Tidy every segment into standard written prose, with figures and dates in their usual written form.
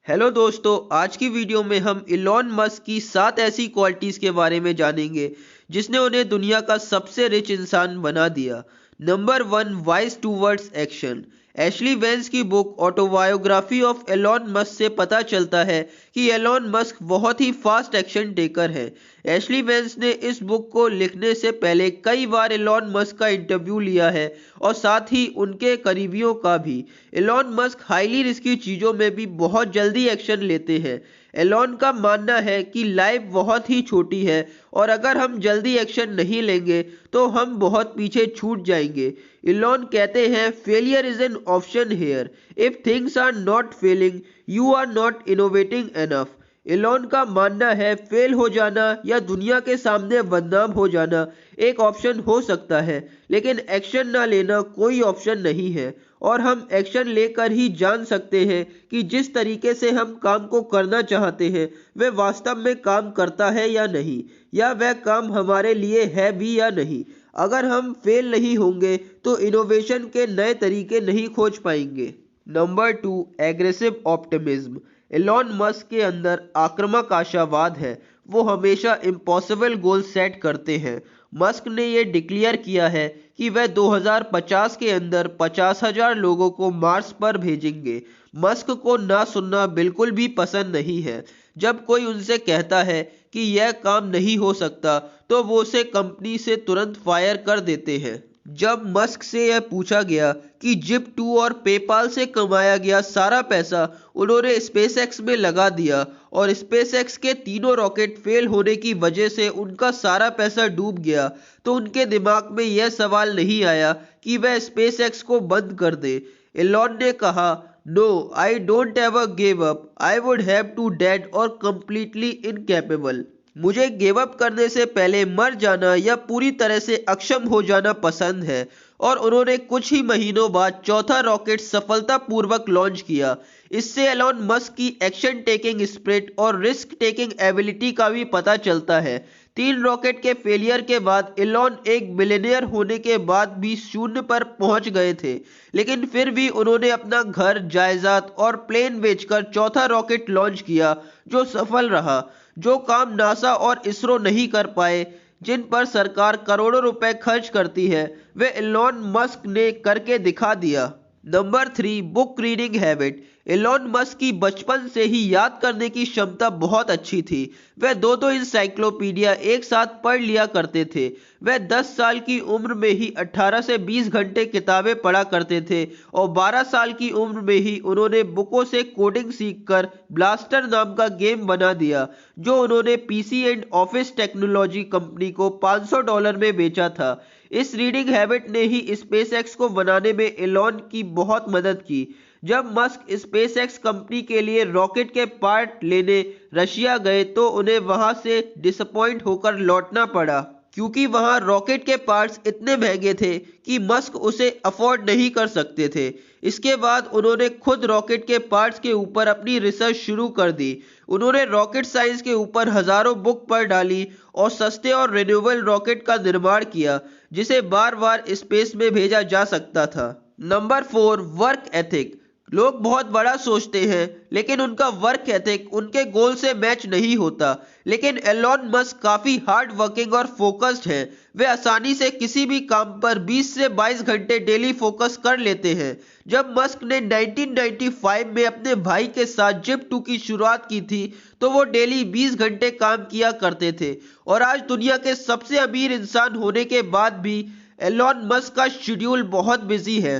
Hello दोस्तों, आज की वीडियो में हम इलॉन मस्क की 7 ऐसी क्वालिटीज के बारे में जानेंगे जिसने उन्हें दुनिया का सबसे रिच इंसान बना दिया। Number 1, wise towards action. Ashley Vance की book autobiography of Elon Musk से पता चलता है कि एलॉन मस्क बहुत ही फास्ट एक्शन टेकर है। एशली वेंस ने इस बुक को लिखने से पहले कई बार एलॉन मस्क का इंटरव्यू लिया है और साथ ही उनके करीबियों का भी। एलॉन मस्क हाईली रिस्की चीज़ों में भी बहुत जल्दी एक्शन लेते हैं। एलॉन का मानना है कि लाइफ बहुत ही छोटी है और अगर हम जल्दी एक्शन नहीं लेंगे तो हम बहुत पीछे छूट जाएंगे। एलॉन कहते हैं, failure is an option here. If things are not failing, you are not innovating enough. Elon का मानना है, फेल हो जाना या दुनिया के सामने बदनाम हो जाना एक ऑप्शन हो सकता है, लेकिन एक्शन ना लेना कोई ऑप्शन नहीं है। और हम एक्शन लेकर ही जान सकते हैं कि जिस तरीके से हम काम को करना चाहते हैं वह वास्तव में काम करता है या नहीं, या वह काम हमारे लिए है भी या नहीं। अगर हम फेल नहीं होंगे तो इनोवेशन के नए तरीके नहीं खोज पाएंगे। Number 2, aggressive optimism. Elon Musk के अंदर आक्रामक आशावाद है। वो हमेशा इम्पॉसिबल गोल सेट करते हैं। मस्क ने यह डिक्लेयर किया है कि वह 2050 के अंदर 50,000 लोगों को मार्स पर भेजेंगे। मस्क को ना सुनना बिल्कुल भी पसंद नहीं है। जब कोई उनसे कहता है कि यह काम नहीं हो सकता तो वो उसे कंपनी से तुरंत फायर कर देते हैं। जब मस्क से यह पूछा गया कि जिप2 और पेपाल से कमाया गया सारा पैसा उन्होंने स्पेसएक्स में लगा दिया और स्पेसएक्स के तीनों रॉकेट फेल होने की वजह से उनका सारा पैसा डूब गया, तो उनके दिमाग में यह सवाल नहीं आया कि वह स्पेसएक्स को बंद कर दे। एलॉन ने कहा, no, I don't ever give up. I would have to dead और कंप्लीटली इनकेपेबल। मुझे गिव अप करने से पहले मर जाना या पूरी तरह से अक्षम हो जाना पसंद है। और उन्होंने कुछ ही महीनों बाद चौथा रॉकेट सफलतापूर्वक लॉन्च किया। इससे एलॉन मस्क की एक्शन टेकिंग स्पिरिट और रिस्क टेकिंग एबिलिटी का भी पता चलता है। 3 रॉकेट के फेलियर के बाद एलॉन एक बिलियनियर होने के बाद भी शून्य पर पहुंच गए थे, लेकिन फिर भी उन्होंने अपना घर, जायदाद और प्लेन बेचकर चौथा रॉकेट लॉन्च किया जो सफल रहा। जो काम नासा और इसरो नहीं कर पाए, जिन पर सरकार करोड़ों रुपए खर्च करती है, वे एलॉन मस्क ने करके दिखा दिया। Number 3, book reading habit. Elon Musk की बचपन से ही याद करने की क्षमता बहुत अच्छी थी। वह दो इंसाइक्लोपीडिया एक साथ पढ़ लिया करते थे। वह 10 साल की उम्र में ही 18 से 20 घंटे किताबें पढ़ा करते थे और 12 साल की उम्र में ही उन्होंने बुकों से कोडिंग सीखकर ब्लास्टर नाम का गेम बना दिया, जो उन्होंने PC and office technology company को $500 में बेचा था। इस रीडिंग हैबिट ने ही स्पेसएक्स को बनाने में एलॉन की बहुत मदद की। जब मस्क स्पेसएक्स कंपनी के लिए रॉकेट के पार्ट लेने रशिया गए तो उन्हें वहां से डिसअपॉइंट होकर लौटना पड़ा, क्योंकि वहां रॉकेट के पार्ट्स इतने महंगे थे कि मस्क उसे अफोर्ड नहीं कर सकते थे। इसके बाद उन्होंने खुद रॉकेट के पार्ट्स के ऊपर अपनी रिसर्च शुरू कर दी। उन्होंने रॉकेट साइंस के ऊपर हजारों बुक पढ़ डाली और सस्ते और रिन्यूएबल रॉकेट का निर्माण किया जिसे बार बार स्पेस में भेजा जा सकता था। Number 4, work ethic. लोग बहुत बड़ा सोचते हैं लेकिन उनका वर्क एथिक उनके गोल से मैच नहीं होता, लेकिन एलॉन मस्क काफी हार्ड वर्किंग और फोकस्ड है। वे आसानी से किसी भी काम पर 20 से 22 घंटे डेली फोकस कर लेते हैं। जब मस्क ने 1995 में अपने भाई के साथ जिप2 की शुरुआत की थी तो वो डेली 20 घंटे काम किया करते थे और आज दुनिया के सबसे अमीर इंसान होने के बाद भी एलॉन मस्क का शेड्यूल बहुत बिजी है।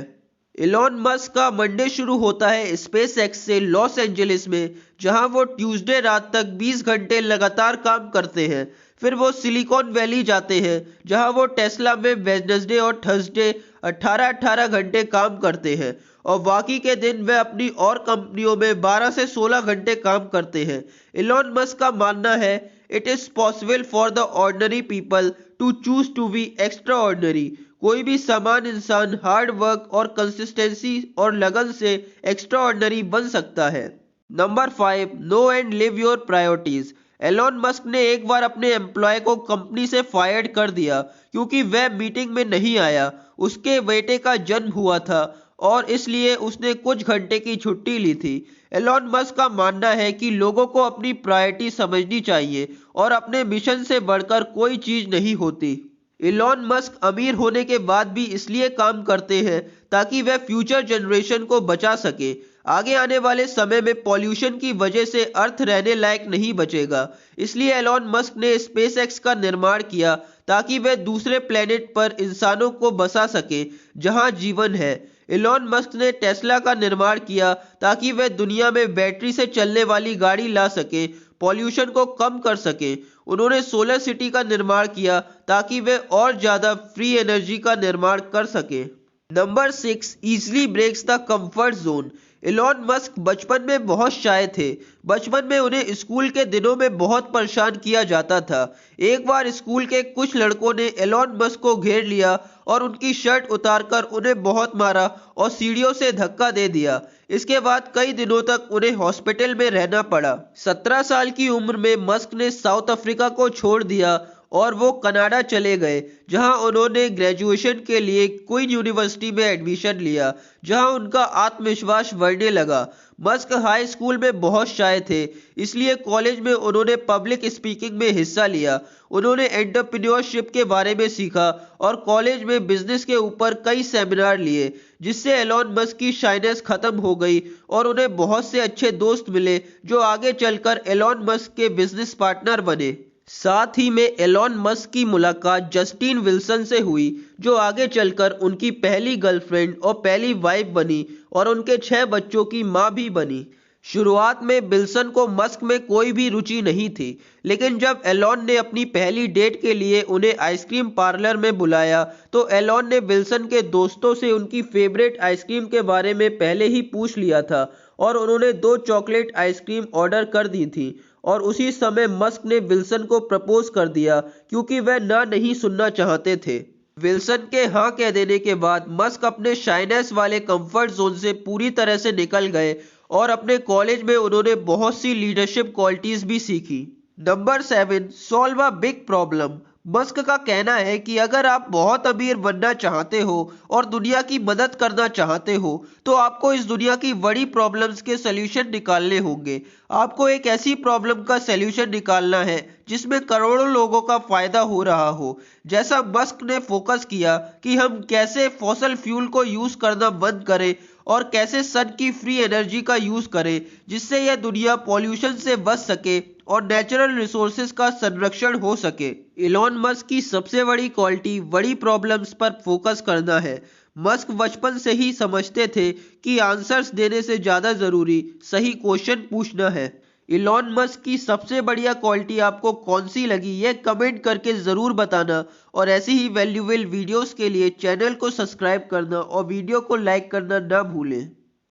एलॉन मस्क का मंडे शुरू होता है स्पेस एक्स से लॉस एंजलिस में, जहां वो ट्यूसडे रात तक 20 घंटे लगातार काम करते हैं। फिर वो सिलिकॉन वैली जाते हैं जहां वो टेस्ला में वेडनेसडे और थर्सडे 18-18 घंटे काम करते हैं और बाकी के दिन वे अपनी और कंपनियों में 12 से 16 घंटे काम करते हैं। एलॉन मस्क का मानना है, it is possible for the ordinary people to choose to be extraordinary. कोई भी समान इंसान हार्ड वर्क और कंसिस्टेंसी और लगन से एक्स्ट्रा ऑर्डिनरी बन सकता है। Number 5, know and live your priorities. Elon Musk ने एक बार अपने एम्प्लॉय को कंपनी से फायर्ड कर दिया क्योंकि वह मीटिंग में नहीं आया। उसके बेटे का जन्म हुआ था और इसलिए उसने कुछ घंटे की छुट्टी ली थी। एलॉन मस्क का मानना है कि लोगों को अपनी प्रायोरिटी समझनी चाहिए और अपने मिशन से बढ़कर कोई चीज नहीं होती। इलॉन मस्क अमीर होने के बाद भी इसलिए काम करते हैं ताकि वह फ्यूचर जनरेशन को बचा सके। आगे आने वाले समय में पॉल्यूशन की वजह से अर्थ रहने लायक नहीं बचेगा, इसलिए एलॉन मस्क ने स्पेसएक्स का निर्माण किया ताकि वह दूसरे प्लेनेट पर इंसानों को बसा सके जहां जीवन है। इलॉन मस्क ने टेस्ला का निर्माण किया ताकि वह दुनिया में बैटरी से चलने वाली गाड़ी ला सके, पॉल्यूशन को कम कर सके। उन्होंने सोलर सिटी का निर्माण किया ताकि वे और ज्यादा फ्री एनर्जी का निर्माण कर सके। Number 6, easily breaks the comfort zone. Elon Musk बचपन में बहुत शाय थे। बचपन में उन्हें स्कूल के दिनों में बहुत परेशान किया जाता था। एक बार स्कूल के कुछ लड़कों ने एलॉन मस्क को घेर लिया और उनकी शर्ट उतारकर उन्हें बहुत मारा और सीढ़ियों से धक्का दे दिया। इसके बाद कई दिनों तक उन्हें हॉस्पिटल में रहना पड़ा। 17 साल की उम्र में मस्क ने साउथ अफ्रीका को छोड़ दिया और वो कनाडा चले गए, जहां उन्होंने ग्रेजुएशन के लिए क्वीन यूनिवर्सिटी में एडमिशन लिया, जहां उनका आत्मविश्वास बढ़ने लगा। मस्क हाई स्कूल में बहुत शाय थे, इसलिए कॉलेज में उन्होंने पब्लिक स्पीकिंग में हिस्सा लिया। उन्होंने एंटरप्रेन्योरशिप के बारे में सीखा और कॉलेज में बिजनेस के ऊपर कई सेमिनार लिए, जिससे एलॉन मस्क की शाइनेस खत्म हो गई और उन्हें बहुत से अच्छे दोस्त मिले जो आगे चलकर एलॉन मस्क के बिजनेस पार्टनर बने। साथ ही में एलॉन मस्क की मुलाकात जस्टिन विल्सन से हुई, जो आगे चलकर उनकी पहली गर्लफ्रेंड और पहली वाइफ बनी और उनके 6 बच्चों की मां भी बनी। शुरुआत में विल्सन को मस्क में कोई भी रुचि नहीं थी, लेकिन जब एलॉन ने अपनी पहली डेट के लिए उन्हें आइसक्रीम पार्लर में बुलाया तो एलॉन ने विल्सन के दोस्तों से उनकी फेवरेट आइसक्रीम के बारे में पहले ही पूछ लिया था और उन्होंने 2 चॉकलेट आइसक्रीम ऑर्डर कर दी थी। और उसी समय मस्क ने विल्सन को प्रपोज कर दिया क्योंकि वह ना नहीं सुनना चाहते थे। विल्सन के हाँ कह देने के बाद मस्क अपने शाइनेस वाले कंफर्ट जोन से पूरी तरह से निकल गए और अपने कॉलेज में उन्होंने बहुत सी लीडरशिप क्वालिटीज भी सीखी। Number 7, solve a big problem. Musk का कहना है कि अगर आप बहुत अमीर बनना चाहते हो और दुनिया की मदद करना चाहते हो तो आपको इस दुनिया की बड़ी प्रॉब्लम्स के सलूशन निकालने होंगे। आपको एक ऐसी प्रॉब्लम का सलूशन निकालना है जिसमें करोड़ों लोगों का फायदा हो रहा हो। जैसा मस्क ने फोकस किया कि हम कैसे फॉसल फ्यूल को यूज करना बंद करें और कैसे सन की फ्री एनर्जी का यूज करें जिससे यह दुनिया पॉल्यूशन से बच सके और नेचुरल रिसोर्सेज का संरक्षण हो सके। इलॉन मस्क की सबसे बड़ी क्वालिटी बड़ी प्रॉब्लम्स पर फोकस करना है। मस्क बचपन से ही समझते थे कि आंसर्स देने से ज्यादा जरूरी सही क्वेश्चन पूछना है। इलॉन मस्क की सबसे बढ़िया क्वालिटी आपको कौन सी लगी यह कमेंट करके जरूर बताना और ऐसी ही वैल्यूएबल वीडियोस के लिए चैनल को सब्सक्राइब करना और वीडियो को लाइक करना ना भूलें।